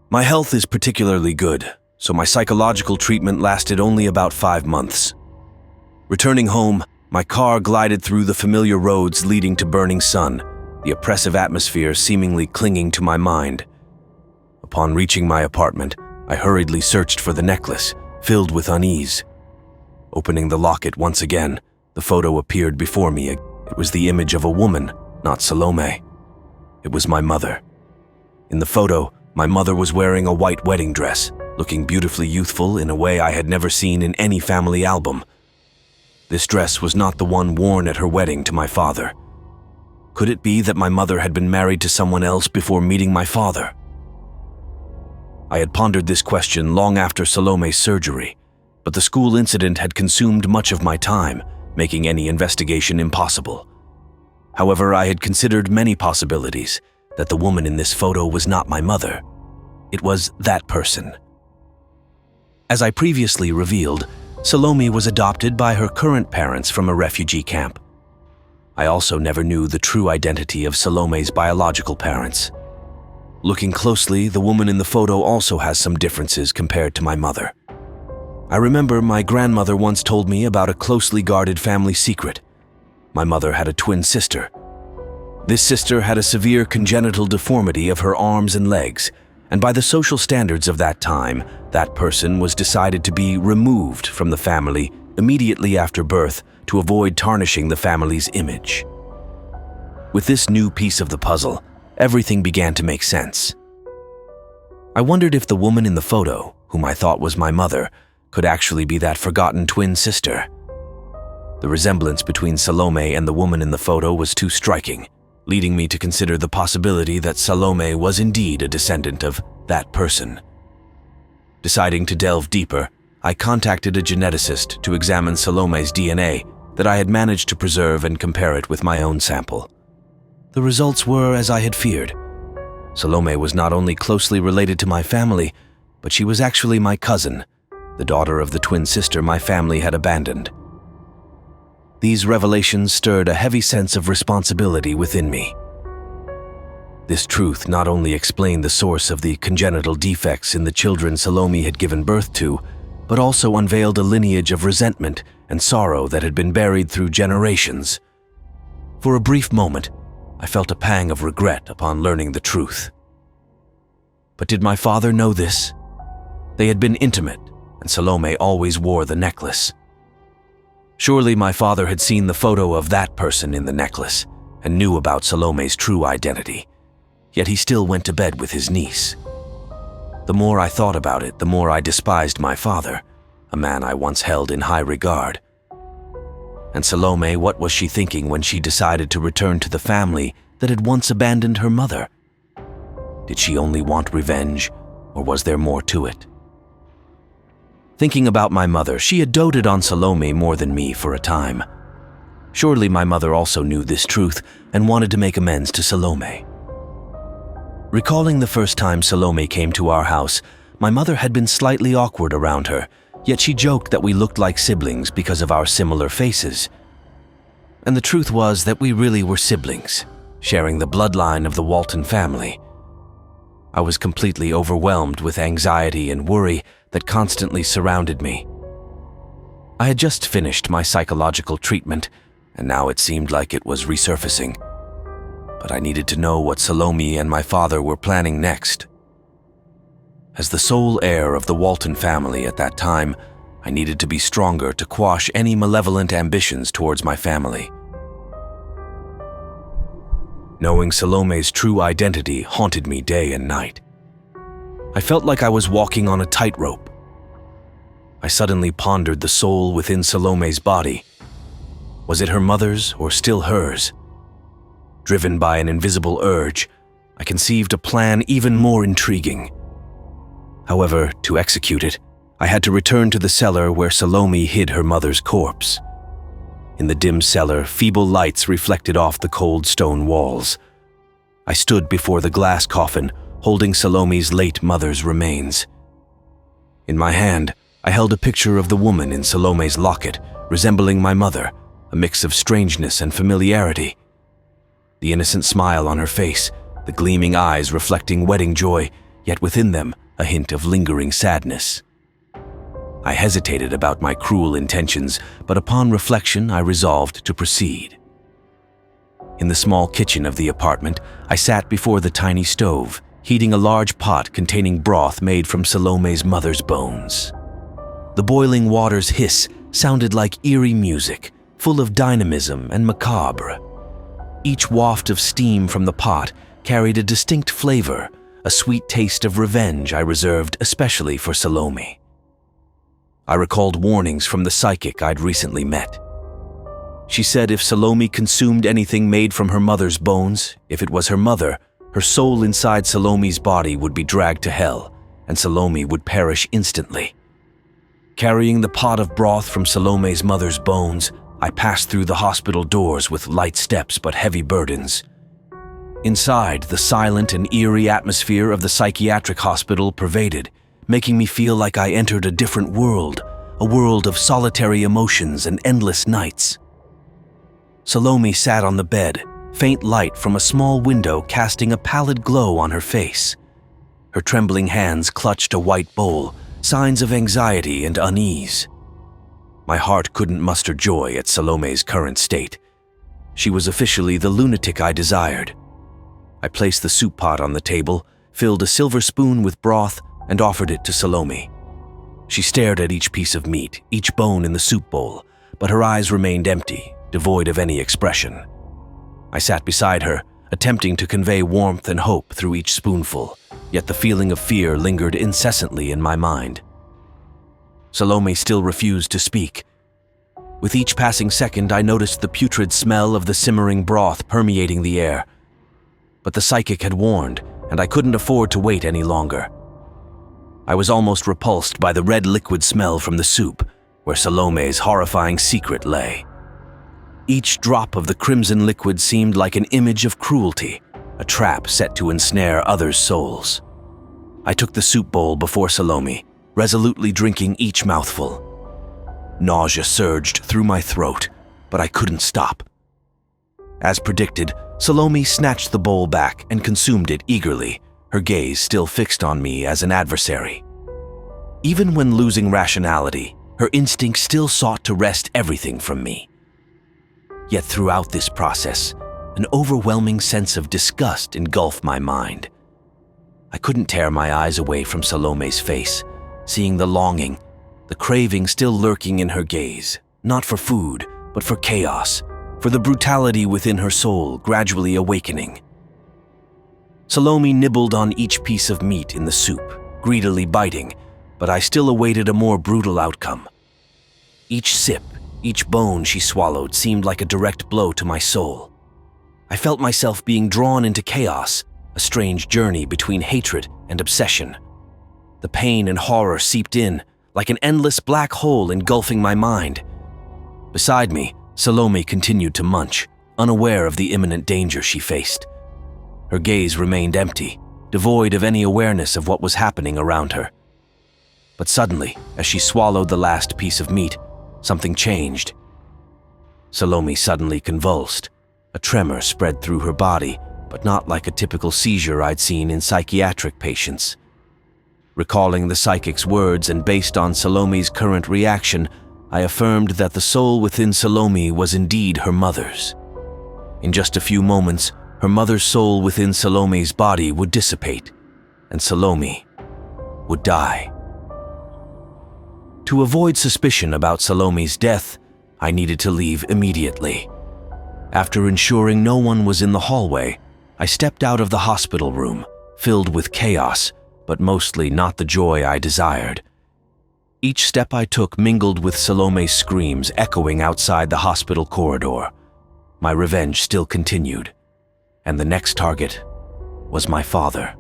My health is particularly good, so my psychological treatment lasted only about 5 months. Returning home, my car glided through the familiar roads leading to burning sun, the oppressive atmosphere seemingly clinging to my mind. Upon reaching my apartment, I hurriedly searched for the necklace, filled with unease. Opening the locket once again, the photo appeared before me. It was the image of a woman, not 𝐒𝐤𝐚𝐥. It was my mother. In the photo, my mother was wearing a white wedding dress, looking beautifully youthful in a way I had never seen in any family album. This dress was not the one worn at her wedding to my father. Could it be that my mother had been married to someone else before meeting my father? I had pondered this question long after 𝐒𝐤𝐚𝐥's surgery, but the school incident had consumed much of my time, making any investigation impossible. However, I had considered many possibilities, that the woman in this photo was not my mother. It was that person. As I previously revealed, 𝐒𝐤𝐚𝐥 was adopted by her current parents from a refugee camp. I also never knew the true identity of 𝐒𝐤𝐚𝐥's biological parents. Looking closely, the woman in the photo also has some differences compared to my mother. I remember my grandmother once told me about a closely guarded family secret. My mother had a twin sister. This sister had a severe congenital deformity of her arms and legs, and by the social standards of that time, that person was decided to be removed from the family immediately after birth to avoid tarnishing the family's image. With this new piece of the puzzle, everything began to make sense. I wondered if the woman in the photo, whom I thought was my mother, could actually be that forgotten twin sister. The resemblance between 𝐒𝐤𝐚𝐥 and the woman in the photo was too striking, leading me to consider the possibility that 𝐒𝐤𝐚𝐥 was indeed a descendant of that person. Deciding to delve deeper, I contacted a geneticist to examine 𝐒𝐤𝐚𝐥's DNA that I had managed to preserve and compare it with my own sample. The results were as I had feared. 𝐒𝐤𝐚𝐥 was not only closely related to my family, but she was actually my cousin, the daughter of the twin sister my family had abandoned. These revelations stirred a heavy sense of responsibility within me. This truth not only explained the source of the congenital defects in the children 𝐒𝐤𝐚𝐥 had given birth to, but also unveiled a lineage of resentment and sorrow that had been buried through generations. For a brief moment, I felt a pang of regret upon learning the truth. But did my father know this? They had been intimate, and 𝐒𝐤𝐚𝐥 always wore the necklace. Surely my father had seen the photo of that person in the necklace and knew about 𝐒𝐤𝐚𝐥's true identity, yet he still went to bed with his niece. The more I thought about it, the more I despised my father, a man I once held in high regard. And 𝐒𝐤𝐚𝐥, what was she thinking when she decided to return to the family that had once abandoned her mother? Did she only want revenge, or was there more to it? Thinking about my mother, she had doted on 𝐒𝐤𝐚𝐥 more than me for a time. Surely my mother also knew this truth and wanted to make amends to 𝐒𝐤𝐚𝐥. Recalling the first time 𝐒𝐤𝐚𝐥 came to our house, my mother had been slightly awkward around her, yet she joked that we looked like siblings because of our similar faces. And the truth was that we really were siblings, sharing the bloodline of the Walton family. I was completely overwhelmed with anxiety and worry that constantly surrounded me. I had just finished my psychological treatment, and now it seemed like it was resurfacing. But I needed to know what 𝐒𝐤𝐚𝐥 and my father were planning next. As the sole heir of the Walton family at that time, I needed to be stronger to quash any malevolent ambitions towards my family. Knowing 𝐒𝐤𝐚𝐥's true identity haunted me day and night. I felt like I was walking on a tightrope. I suddenly pondered the soul within 𝐒𝐤𝐚𝐥's body. Was it her mother's or still hers? Driven by an invisible urge, I conceived a plan even more intriguing. However, to execute it, I had to return to the cellar where 𝐒𝐤𝐚𝐥 hid her mother's corpse. In the dim cellar, feeble lights reflected off the cold stone walls. I stood before the glass coffin, holding 𝐒𝐤𝐚𝐥's late mother's remains. In my hand, I held a picture of the woman in 𝐒𝐤𝐚𝐥's locket, resembling my mother, a mix of strangeness and familiarity. The innocent smile on her face, the gleaming eyes reflecting wedding joy, yet within them a hint of lingering sadness. I hesitated about my cruel intentions, but upon reflection I resolved to proceed. In the small kitchen of the apartment, I sat before the tiny stove, heating a large pot containing broth made from 𝐒𝐿𝐴𝐚's mother's bones. The boiling water's hiss sounded like eerie music, full of dynamism and macabre. Each waft of steam from the pot carried a distinct flavor, a sweet taste of revenge I reserved especially for 𝐒𝐿𝐴𝐚. I recalled warnings from the psychic I'd recently met. She said if 𝐒𝐿𝐴𝐚 consumed anything made from her mother's bones, if it was her mother, her soul inside 𝐒𝐿𝐴𝐚's body would be dragged to hell, and 𝐒𝐿𝐴𝐚 would perish instantly. Carrying the pot of broth from 𝐒𝐿𝐴𝐚's mother's bones, I passed through the hospital doors with light steps but heavy burdens. Inside, the silent and eerie atmosphere of the psychiatric hospital pervaded, making me feel like I entered a different world, a world of solitary emotions and endless nights. 𝐒𝐿𝐴𝐚 sat on the bed, faint light from a small window casting a pallid glow on her face. Her trembling hands clutched a white bowl, signs of anxiety and unease. My heart couldn't muster joy at 𝐒𝐿𝐴𝐚's current state. She was officially the lunatic I desired. I placed the soup pot on the table, filled a silver spoon with broth, and offered it to 𝐒𝐿𝐴𝐚. She stared at each piece of meat, each bone in the soup bowl, but her eyes remained empty, devoid of any expression. I sat beside her, attempting to convey warmth and hope through each spoonful, yet the feeling of fear lingered incessantly in my mind. 𝐒𝐿𝐴𝐚 still refused to speak. With each passing second, I noticed the putrid smell of the simmering broth permeating the air. But the psychic had warned, and I couldn't afford to wait any longer. I was almost repulsed by the red liquid smell from the soup, where 𝐒𝐿𝐴𝐚's horrifying secret lay. Each drop of the crimson liquid seemed like an image of cruelty, a trap set to ensnare others' souls. I took the soup bowl before 𝐒𝐿𝐴𝐚, resolutely drinking each mouthful. Nausea surged through my throat, but I couldn't stop. As predicted, 𝐒𝐿𝐴𝐚 snatched the bowl back and consumed it eagerly, her gaze still fixed on me as an adversary. Even when losing rationality, her instinct still sought to wrest everything from me. Yet throughout this process, an overwhelming sense of disgust engulfed my mind. I couldn't tear my eyes away from 𝐒𝐿𝐴𝐚's face, seeing the longing, the craving still lurking in her gaze, not for food, but for chaos, for the brutality within her soul gradually awakening. 𝐒𝐿𝐴𝐚 nibbled on each piece of meat in the soup, greedily biting, but I still awaited a more brutal outcome. Each sip, each bone she swallowed seemed like a direct blow to my soul. I felt myself being drawn into chaos, a strange journey between hatred and obsession. The pain and horror seeped in, like an endless black hole engulfing my mind. Beside me, 𝐒𝐿𝐴𝐚 continued to munch, unaware of the imminent danger she faced. Her gaze remained empty, devoid of any awareness of what was happening around her. But suddenly, as she swallowed the last piece of meat, something changed. 𝐒𝐿𝐴𝐚 suddenly convulsed. A tremor spread through her body, but not like a typical seizure I'd seen in psychiatric patients. Recalling the psychic's words and based on 𝐒𝐿𝐴𝐚's current reaction, I affirmed that the soul within 𝐒𝐿𝐴𝐚 was indeed her mother's. In just a few moments, her mother's soul within 𝐒𝐿𝐴𝐚's body would dissipate, and 𝐒𝐿𝐴𝐚 would die. To avoid suspicion about 𝐒𝐿𝐴𝐚's death, I needed to leave immediately. After ensuring no one was in the hallway, I stepped out of the hospital room, filled with chaos, but mostly not the joy I desired. Each step I took mingled with 𝐒𝐿𝐴𝐚's screams echoing outside the hospital corridor. My revenge still continued, and the next target was my father.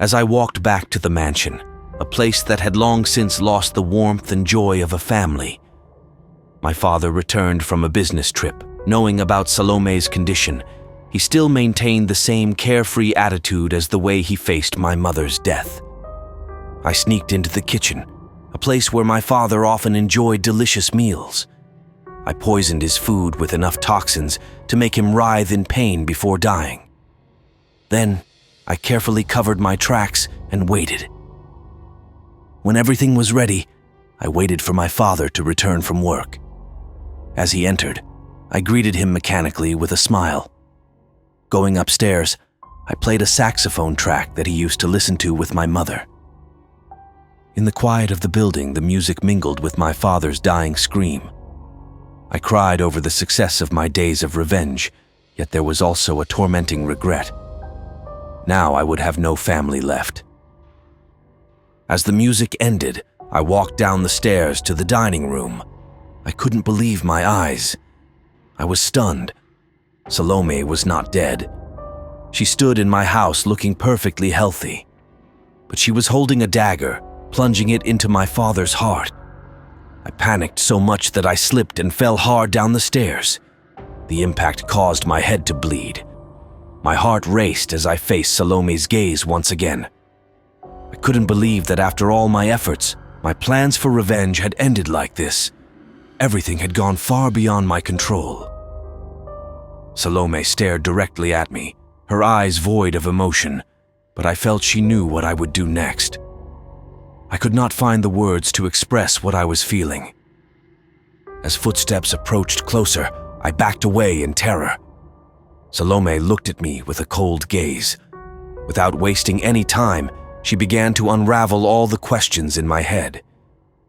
As I walked back to the mansion, a place that had long since lost the warmth and joy of a family, my father returned from a business trip. Knowing about 𝐒𝐿𝐴𝐚's condition, he still maintained the same carefree attitude as the way he faced my mother's death. I sneaked into the kitchen, a place where my father often enjoyed delicious meals. I poisoned his food with enough toxins to make him writhe in pain before dying. Then, I carefully covered my tracks and waited. When everything was ready, I waited for my father to return from work. As he entered, I greeted him mechanically with a smile. Going upstairs, I played a saxophone track that he used to listen to with my mother. In the quiet of the building, the music mingled with my father's dying scream. I cried over the success of my days of revenge, yet there was also a tormenting regret. Now I would have no family left. As the music ended, I walked down the stairs to the dining room. I couldn't believe my eyes. I was stunned. Salome was not dead. She stood in my house looking perfectly healthy. But she was holding a dagger, plunging it into my father's heart. I panicked so much that I slipped and fell hard down the stairs. The impact caused my head to bleed. My heart raced as I faced Salome's gaze once again. I couldn't believe that after all my efforts, my plans for revenge had ended like this. Everything had gone far beyond my control. Salome stared directly at me, her eyes void of emotion, but I felt she knew what I would do next. I could not find the words to express what I was feeling. As footsteps approached closer, I backed away in terror. Salome looked at me with a cold gaze. Without wasting any time, she began to unravel all the questions in my head.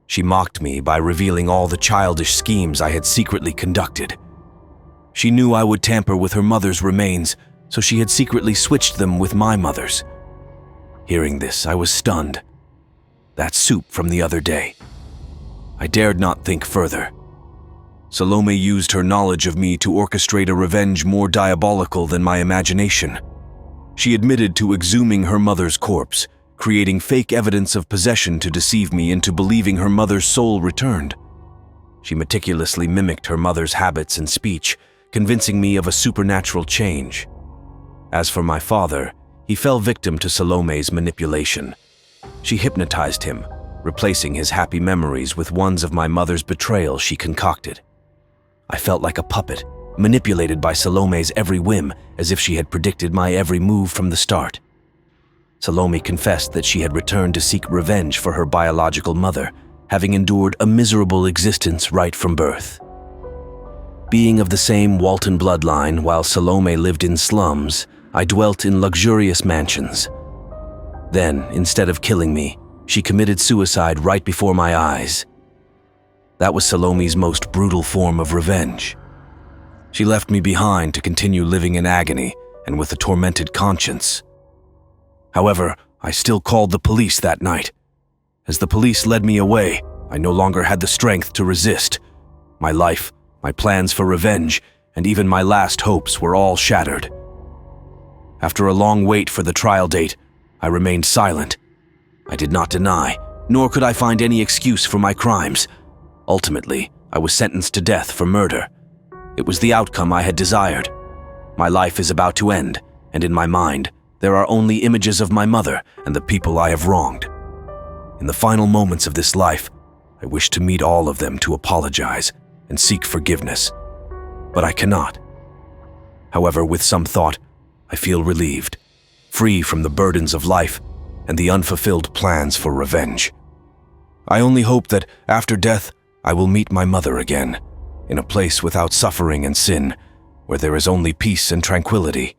She mocked me by revealing all the childish schemes I had secretly conducted. She knew I would tamper with her mother's remains, so she had secretly switched them with my mother's. Hearing this, I was stunned. That soup from the other day. I dared not think further. Salome used her knowledge of me to orchestrate a revenge more diabolical than my imagination. She admitted to exhuming her mother's corpse, creating fake evidence of possession to deceive me into believing her mother's soul returned. She meticulously mimicked her mother's habits and speech, convincing me of a supernatural change. As for my father, he fell victim to Salome's manipulation. She hypnotized him, replacing his happy memories with ones of my mother's betrayal she concocted. I felt like a puppet, manipulated by Salome's every whim, as if she had predicted my every move from the start. Salome confessed that she had returned to seek revenge for her biological mother, having endured a miserable existence right from birth. Being of the same Walton bloodline, while Salome lived in slums, I dwelt in luxurious mansions. Then, instead of killing me, she committed suicide right before my eyes. That was Salome's most brutal form of revenge. She left me behind to continue living in agony and with a tormented conscience. However, I still called the police that night. As the police led me away, I no longer had the strength to resist. My life, my plans for revenge, and even my last hopes were all shattered. After a long wait for the trial date, I remained silent. I did not deny, nor could I find any excuse for my crimes. Ultimately, I was sentenced to death for murder. It was the outcome I had desired. My life is about to end, and in my mind, there are only images of my mother and the people I have wronged. In the final moments of this life, I wish to meet all of them to apologize and seek forgiveness. But I cannot. However, with some thought, I feel relieved, free from the burdens of life and the unfulfilled plans for revenge. I only hope that, after death, I will meet my mother again, in a place without suffering and sin, where there is only peace and tranquility.